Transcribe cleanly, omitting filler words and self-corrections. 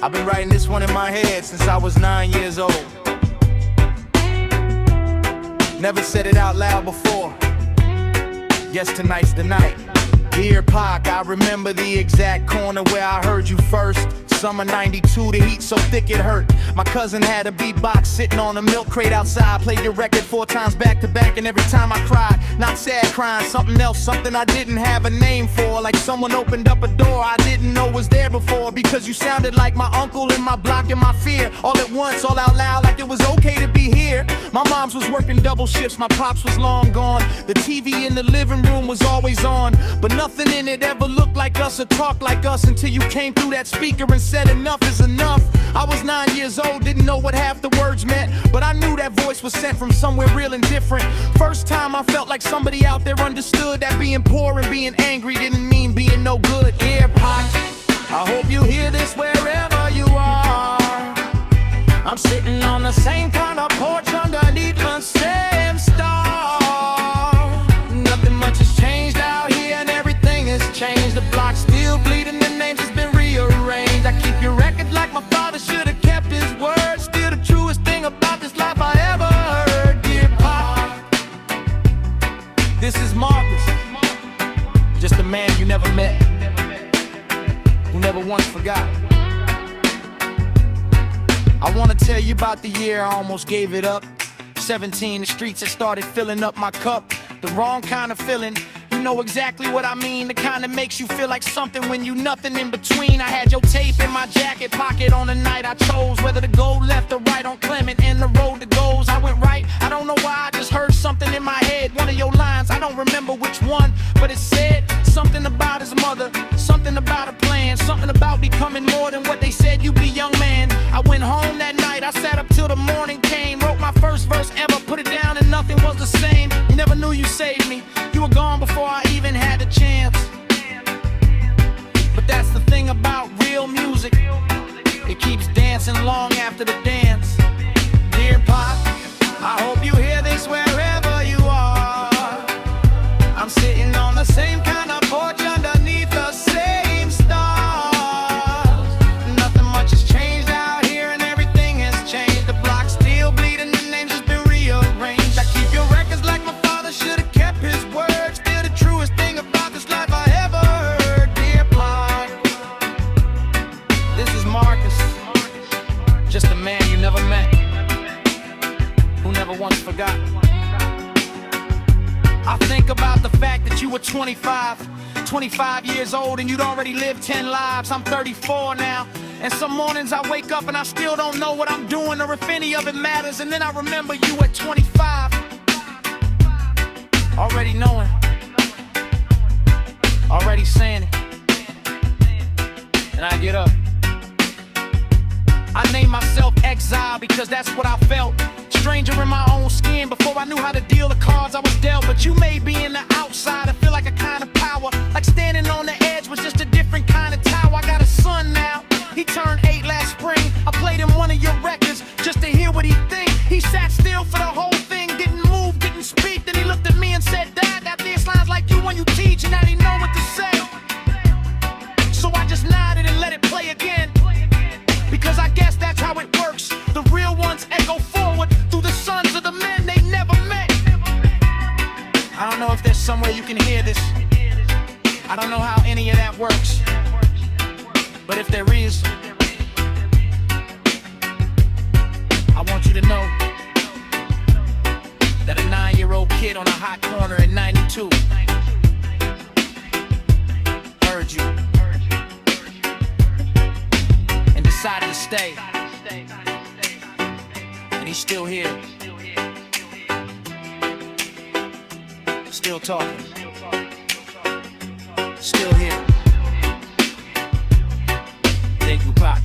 I've been writing this one in my head since I was 9 years old. Never said it out loud before. Guess tonight's the night. Dear Pac, I remember the exact corner where I heard you first. Summer 92, the heat so thick it hurt. My cousin had a beatbox sitting on a milk crate outside. Played the record 4 times back to back, and every time I cried, not sad crying, something else, something I didn't have a name for. Like someone opened up a door I didn't know was there before. Because you sounded like my uncle in my block and my fear. All at once, all out loud, like it was okay to be here. My mom's was working double shifts, my pops was long gone. The TV in the living room was always on, but nothing in it ever looked like us or talked like us until you came through that speaker and said enough is enough. I was 9 years old, didn't know what half the words meant, but I knew that voice was sent from somewhere real and different. First time I felt like somebody out there understood that being poor and being angry didn't mean being no good. Yeah, Pac, I hope you hear this wherever you are. I'm sitting on the same kind of porch underneath the same star. Nothing much has changed out here and everything has changed. The block's still bleeding, the names has been rearranged. I keep your record like my father should have kept his word. Still the truest thing about this life I ever heard. Dear Pac, this is Marcus, just a man you never met, who never once forgot. I wanna tell you about the year I almost gave it up. 17, the streets had started filling up my cup. The wrong kind of feeling, you know exactly what I mean. The kind that makes you feel like something when you nothing in between. I had your tape in my jacket pocket on the night I chose whether to go left or right on Clement and the road that goes. I went right, I don't know why, I just heard something in my head. One of your lines, I don't remember which one, but it said something about his mother, something about a plan, something about becoming more than what they said you'd be, young man. I went home that night, I sat up till the morning came, wrote my first verse ever, put it down and nothing was the same. You never knew you saved me, you were gone before I even had the chance. But that's the thing about real music, it keeps dancing long after the dance. Dear Pac, I hope you hear this wherever you are. I'm sitting on the same kind of porch underneath the same stars. Nothing much has changed out here and everything has changed. The block's still bleeding, the names has been rearranged. I keep your records like my father should have kept his word. Still the truest thing about this life I ever heard. Dear Pac, this is Marcus, just a man you never met, who never once forgot. I think about the fact that you were 25 years old and you'd already lived 10 lives. I'm 34 now, and some mornings I wake up and I still don't know what I'm doing or if any of it matters. And then I remember you at 25, already knowing, already saying it, and I get up. I named myself Exile because that's what I felt. Stranger in my own skin before I knew how to deal the cards I was dealt. But you made being the outsider feel like a kind of power, like standing on the edge was just a different kind of tower. I got a son now, he turned 8 last spring. I played him one of your records just to hear what he think. He sat still for the whole thing, didn't move, didn't speak. Then he looked at me and said, Dad, that bassline's like you when you teach, and I didn't know what to say. So I just nodded and let it play again, because I guess that's how it works. The real ones echo forward through the sons of the men they never met. I don't know if there's somewhere you can hear this. I don't know how any of that works. But if there is, I want you to know that a 9-year-old kid on a hot corner in 92 heard you and decided to stay. And he's still here, still talking, still here. Thank you, Pac.